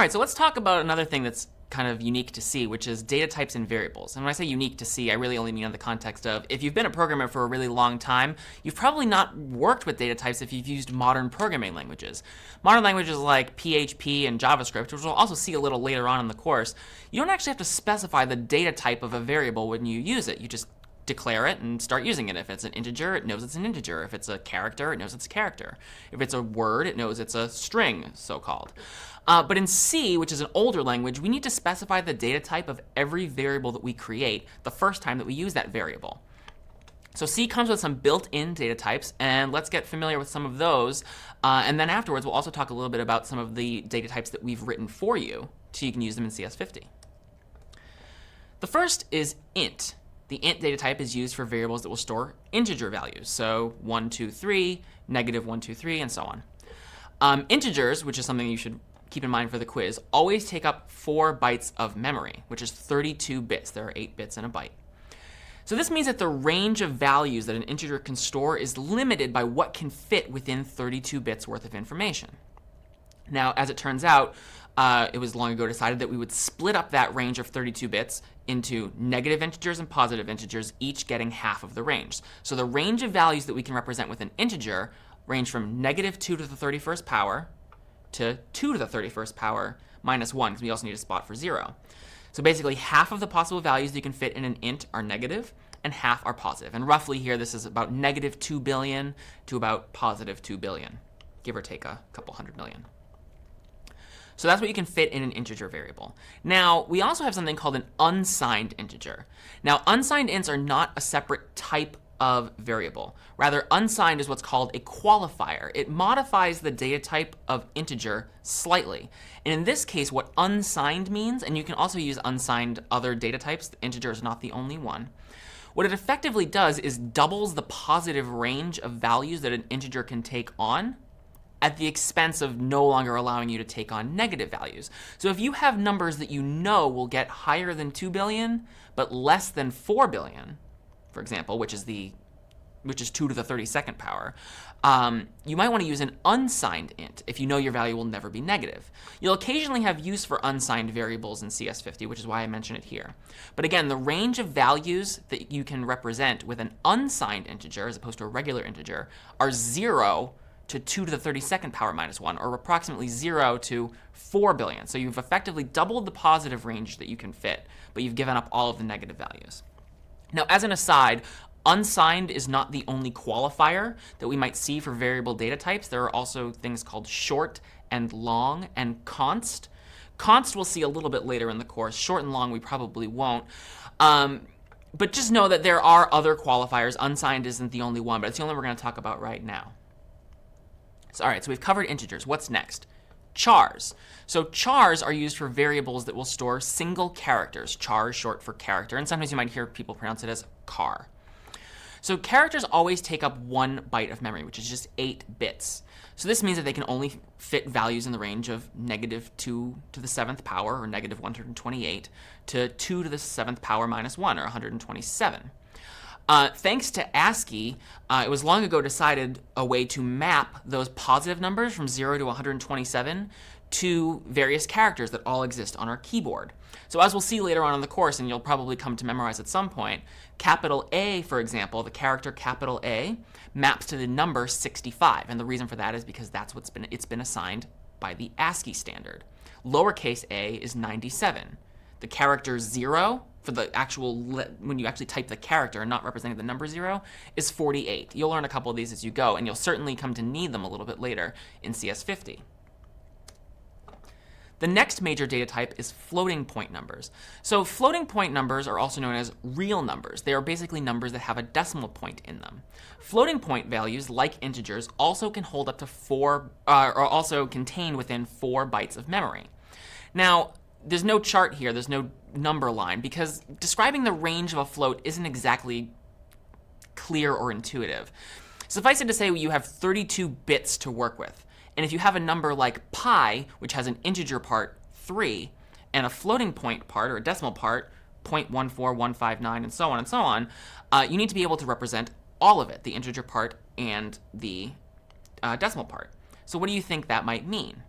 right, so let's talk about another thing that's kind of unique to C, which is data types and variables. And when I say unique to C, I really only mean in the context of if you've been a programmer for a really long time, you've probably not worked with data types if you've used modern programming languages. Modern languages like PHP and JavaScript, which we'll also see a little later on in the course, you don't actually have to specify the data type of a variable when you use it. You just declare it and start using it. If it's an integer, it knows it's an integer. If it's a character, it knows it's a character. If it's a word, it knows it's a string, so-called. But in C, which is an older language, we need to specify the data type of every variable that we create the first time that we use that variable. So C comes with some built-in data types, and let's get familiar with some of those. And then afterwards, we'll also talk a little bit about some of the data types that we've written for you, so you can use them in CS50. The first is int. The int data type is used for variables that will store integer values, so 1, 2, 3, negative 1, 2, 3, and so on. Integers, which is something you should keep in mind for the quiz, always take up 4 bytes of memory, which is 32 bits. There are 8 bits in a byte. So this means that the range of values that an integer can store is limited by what can fit within 32 bits worth of information. Now, as it turns out, it was long ago decided that we would split up that range of 32 bits into negative integers and positive integers, each getting half of the range. So the range of values that we can represent with an integer range from negative 2 to the 31st power to 2 to the 31st power minus 1, because we also need a spot for 0. So basically, half of the possible values that you can fit in an int are negative, and half are positive. And roughly here, this is about negative 2 billion to about positive 2 billion, give or take a couple hundred million. So that's what you can fit in an integer variable. Now, we also have something called an unsigned integer. Now, unsigned ints are not a separate type of variable. Rather, unsigned is what's called a qualifier. It modifies the data type of integer slightly. And in this case, what unsigned means, and you can also use unsigned other data types, the integer is not the only one. What it effectively does is doubles the positive range of values that an integer can take on at the expense of no longer allowing you to take on negative values. So if you have numbers that you know will get higher than 2 billion, but less than 4 billion, for example, which is 2 to the 32nd power, you might want to use an unsigned int if you know your value will never be negative. You'll occasionally have use for unsigned variables in CS50, which is why I mention it here. But again, the range of values that you can represent with an unsigned integer, as opposed to a regular integer, are 0 to 2 to the 32nd power minus 1, or approximately 0 to 4 billion. So you've effectively doubled the positive range that you can fit, but you've given up all of the negative values. Now, as an aside, unsigned is not the only qualifier that we might see for variable data types. There are also things called short and long and const. Const we'll see a little bit later in the course. Short and long we probably won't. But just know that there are other qualifiers. Unsigned isn't the only one, but it's the only one we're going to talk about right now. So, all right, so we've covered integers. What's next? Chars. So chars are used for variables that will store single characters. Char is short for character, and sometimes you might hear people pronounce it as car. So characters always take up 1 byte of memory, which is just 8 bits. So this means that they can only fit values in the range of negative 2 to the 7th power, or negative 128, to 2 to the 7th power minus 1, or 127. Thanks to ASCII, it was long ago decided a way to map those positive numbers from 0 to 127 to various characters that all exist on our keyboard. So as we'll see later on in the course, and you'll probably come to memorize at some point, capital A, for example, the character capital A, maps to the number 65. And the reason for that is because that's it's been assigned by the ASCII standard. Lowercase a is 97. The character 0, for the actual, when you actually type the character and not representing the number 0, is 48. You'll learn a couple of these as you go, and you'll certainly come to need them a little bit later in CS50. The next major data type is floating point numbers. So floating point numbers are also known as real numbers. They are basically numbers that have a decimal point in them. Floating point values, like integers, also can hold up to are also contained within 4 bytes of memory. Now, there's no chart here, there's no number line, because describing the range of a float isn't exactly clear or intuitive. Suffice it to say, you have 32 bits to work with. And if you have a number like pi, which has an integer part, 3, and a floating point part, or a decimal part, 0.14159, and so on, you need to be able to represent all of it, the integer part and the decimal part. So what do you think that might mean?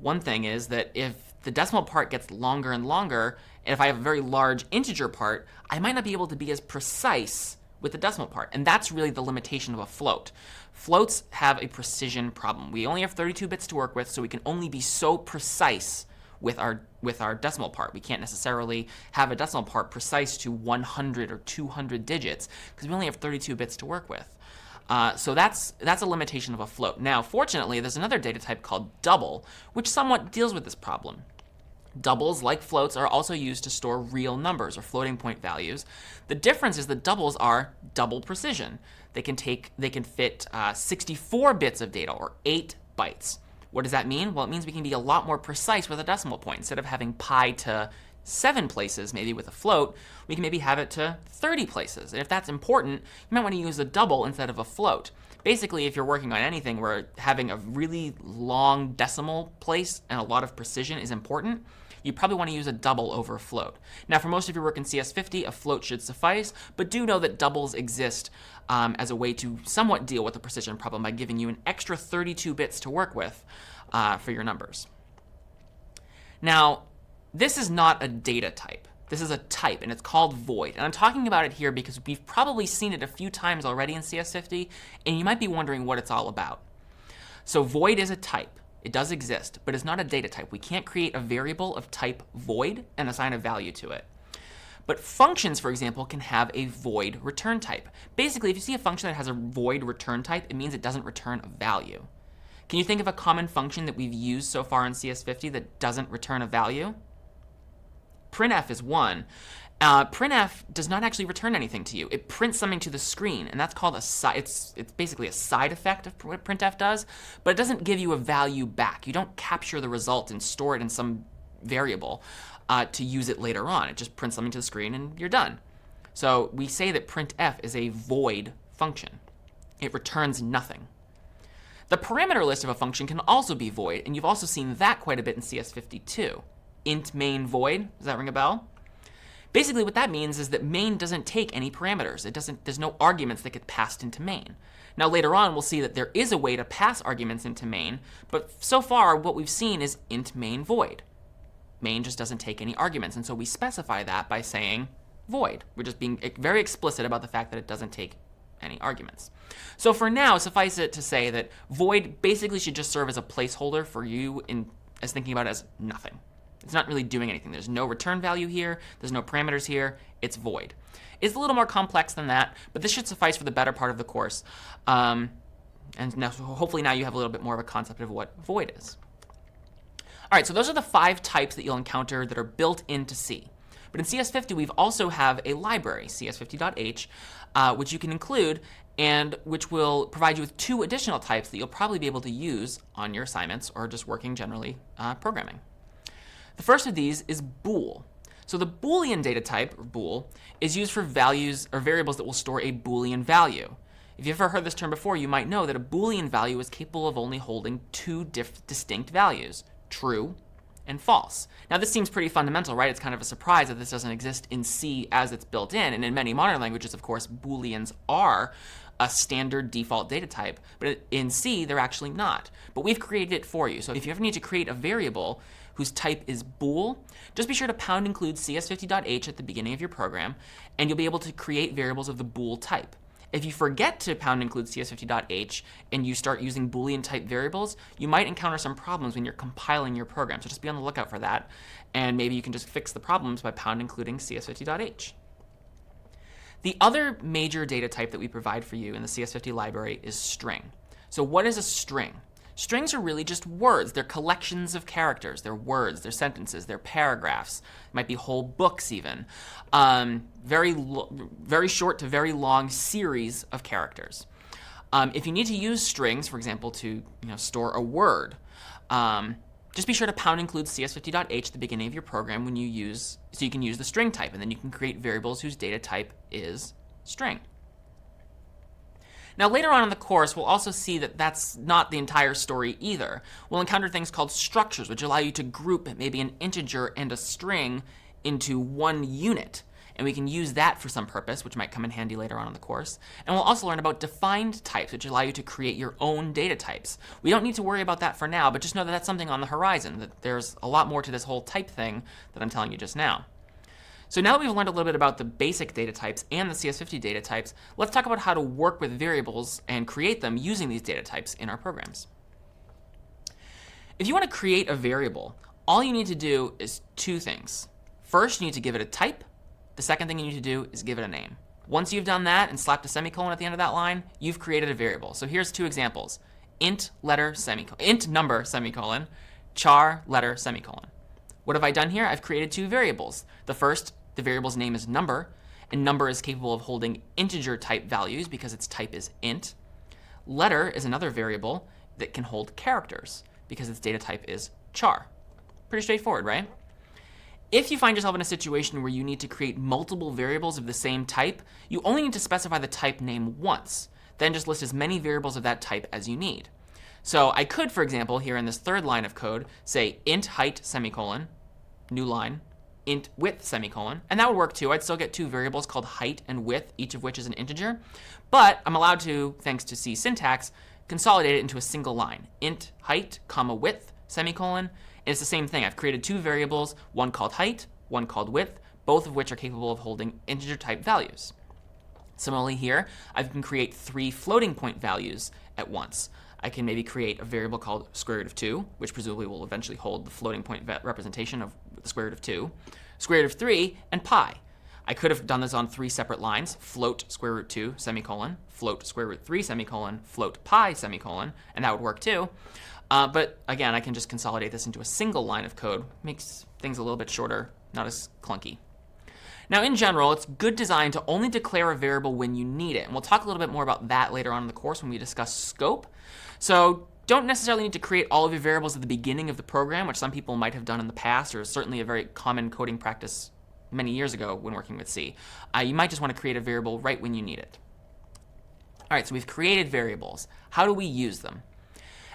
One thing is that if the decimal part gets longer and longer, and if I have a very large integer part, I might not be able to be as precise with the decimal part. And that's really the limitation of a float. Floats have a precision problem. We only have 32 bits to work with, so we can only be so precise with our decimal part. We can't necessarily have a decimal part precise to 100 or 200 digits because we only have 32 bits to work with. So that's a limitation of a float. Now, fortunately, there's another data type called double, which somewhat deals with this problem. Doubles, like floats, are also used to store real numbers or floating point values. The difference is that doubles are double precision. They can fit 64 bits of data, or 8 bytes. What does that mean? Well, it means we can be a lot more precise with a decimal point. Instead of having pi to 7 places, maybe with a float, we can maybe have it to 30 places. And if that's important, you might want to use a double instead of a float. Basically, if you're working on anything where having a really long decimal place and a lot of precision is important, you probably want to use a double over a float. Now, for most of your work in CS50, a float should suffice, but do know that doubles exist as a way to somewhat deal with the precision problem by giving you an extra 32 bits to work with for your numbers. Now, this is not a data type. This is a type, and it's called void. And I'm talking about it here because we've probably seen it a few times already in CS50, and you might be wondering what it's all about. So void is a type. It does exist, but it's not a data type. We can't create a variable of type void and assign a value to it. But functions, for example, can have a void return type. Basically, if you see a function that has a void return type, it means it doesn't return a value. Can you think of a common function that we've used so far in CS50 that doesn't return a value? Printf is one. Printf does not actually return anything to you. It prints something to the screen, and that's called it's basically a side effect of what printf does, but it doesn't give you a value back. You don't capture the result and store it in some variable to use it later on. It just prints something to the screen, and you're done. So we say that printf is a void function. It returns nothing. The parameter list of a function can also be void, and you've also seen that quite a bit in CS50 too. Int main void, does that ring a bell? Basically what that means is that main doesn't take any parameters. There's no arguments that get passed into main. Now later on we'll see that there is a way to pass arguments into main, but so far what we've seen is int main void. Main just doesn't take any arguments, and so we specify that by saying void. We're just being very explicit about the fact that it doesn't take any arguments. So for now, suffice it to say that void basically should just serve as a placeholder for you as thinking about it as nothing. It's not really doing anything. There's no return value here. There's no parameters here. It's void. It's a little more complex than that, but this should suffice for the better part of the course. And now, so hopefully now you have a little bit more of a concept of what void is. All right, so those are the 5 types that you'll encounter that are built into C. But in CS50, we also have a library, CS50.h, which you can include and which will provide you with 2 additional types that you'll probably be able to use on your assignments or just working generally programming. The first of these is bool. So the Boolean data type, or bool, is used for values or variables that will store a Boolean value. If you've ever heard this term before, you might know that a Boolean value is capable of only holding 2 distinct values, true and false. Now this seems pretty fundamental, right? It's kind of a surprise that this doesn't exist in C as it's built in, and in many modern languages, of course, Booleans are a standard default data type, but in C, they're actually not. But we've created it for you. So if you ever need to create a variable whose type is bool, just be sure to pound include cs50.h at the beginning of your program, and you'll be able to create variables of the bool type. If you forget to pound include cs50.h and you start using Boolean type variables, you might encounter some problems when you're compiling your program. So just be on the lookout for that, and maybe you can just fix the problems by pound including cs50.h. The other major data type that we provide for you in the CS50 library is string. So what is a string? Strings are really just words. They're collections of characters. They're words, they're sentences, they're paragraphs. It might be whole books even. Very short to very long series of characters. If you need to use strings, for example, to store a word, just be sure to pound include cs50.h at the beginning of your program so you can use the string type, and then you can create variables whose data type is string. Now later on in the course, we'll also see that that's not the entire story either. We'll encounter things called structures, which allow you to group maybe an integer and a string into one unit. and we can use that for some purpose, which might come in handy later on in the course. And we'll also learn about defined types, which allow you to create your own data types. We don't need to worry about that for now, but just know that that's something on the horizon, that there's a lot more to this whole type thing that I'm telling you just now. So now that we've learned a little bit about the basic data types and the CS50 data types, let's talk about how to work with variables and create them using these data types in our programs. If you want to create a variable, all you need to do is two things. First, you need to give it a type. The second thing you need to do is give it a name. Once you've done that and slapped a semicolon at the end of that line, you've created a variable. So here's two examples. Int number, semicolon, char letter, semicolon. What have I done here? I've created two variables. The first, the variable's name is number, and number is capable of holding integer type values because its type is int. Letter is another variable that can hold characters because its data type is char. Pretty straightforward, right? If you find yourself in a situation where you need to create multiple variables of the same type, you only need to specify the type name once. Then just list as many variables of that type as you need. So I could, for example, here in this third line of code, say int height, semicolon, new line, int width, semicolon, and that would work too. I'd still get two variables called height and width, each of which is an integer, but I'm allowed to, thanks to C syntax, consolidate it into a single line, int height, comma width, semicolon, and it's the same thing. I've created two variables, one called height, one called width, both of which are capable of holding integer type values. Similarly here, I can create three floating point values at once. I can maybe create a variable called square root of 2, which presumably will eventually hold the floating point representation of the square root of 2, square root of 3, and pi. I could have done this on three separate lines, float square root 2, semicolon, float square root 3, semicolon, float pi, semicolon, and that would work too. But again, I can just consolidate this into a single line of code. Makes things a little bit shorter, not as clunky. Now, in general, it's good design to only declare a variable when you need it. And we'll talk a little bit more about that later on in the course when we discuss scope. So don't necessarily need to create all of your variables at the beginning of the program, which some people might have done in the past, or is certainly a very common coding practice many years ago when working with C. You might just want to create a variable right when you need it. All right, so we've created variables. How do we use them?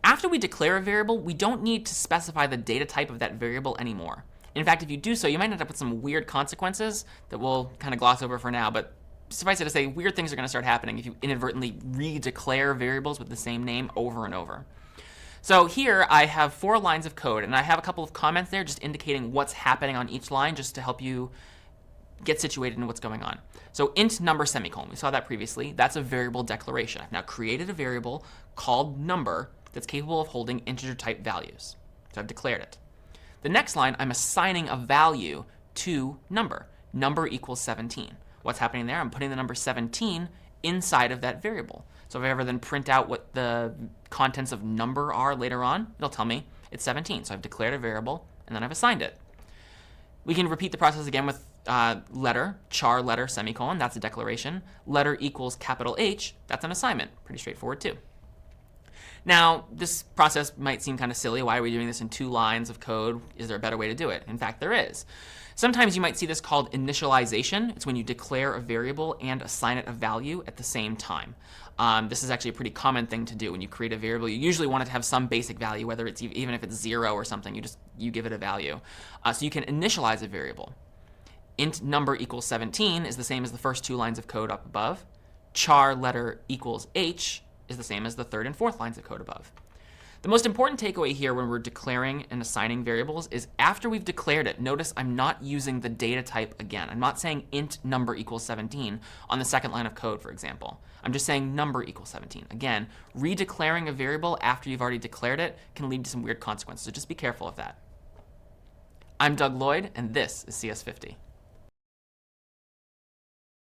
After we declare a variable, we don't need to specify the data type of that variable anymore. In fact, if you do so, you might end up with some weird consequences that we'll kind of gloss over for now, but suffice it to say, weird things are going to start happening if you inadvertently redeclare variables with the same name over and over. So here I have 4 lines of code, and I have a couple of comments there just indicating what's happening on each line just to help you get situated in what's going on. So int number, semicolon, we saw that previously. That's a variable declaration. I've now created a variable called number that's capable of holding integer type values. So I've declared it. The next line, I'm assigning a value to number. Number equals 17. What's happening there? I'm putting the number 17 inside of that variable. So if I ever then print out what the contents of number are later on, it'll tell me it's 17. So I've declared a variable, and then I've assigned it. We can repeat the process again with letter, char letter, semicolon. That's a declaration. Letter equals capital H. That's an assignment. Pretty straightforward too. Now, this process might seem kind of silly. Why are we doing this in 2 lines of code? Is there a better way to do it? In fact, there is. Sometimes you might see this called initialization. It's when you declare a variable and assign it a value at the same time. This is actually a pretty common thing to do. When you create a variable, you usually want it to have some basic value, whether it's even if it's 0 or something, you give it a value. So you can initialize a variable. Int number equals 17 is the same as the first 2 lines of code up above. Char letter equals H is the same as the 3rd and 4th lines of code above. The most important takeaway here when we're declaring and assigning variables is after we've declared it, notice I'm not using the data type again. I'm not saying int number equals 17 on the 2nd line of code, for example. I'm just saying number equals 17. Again, redeclaring a variable after you've already declared it can lead to some weird consequences, so just be careful of that. I'm Doug Lloyd, and this is CS50.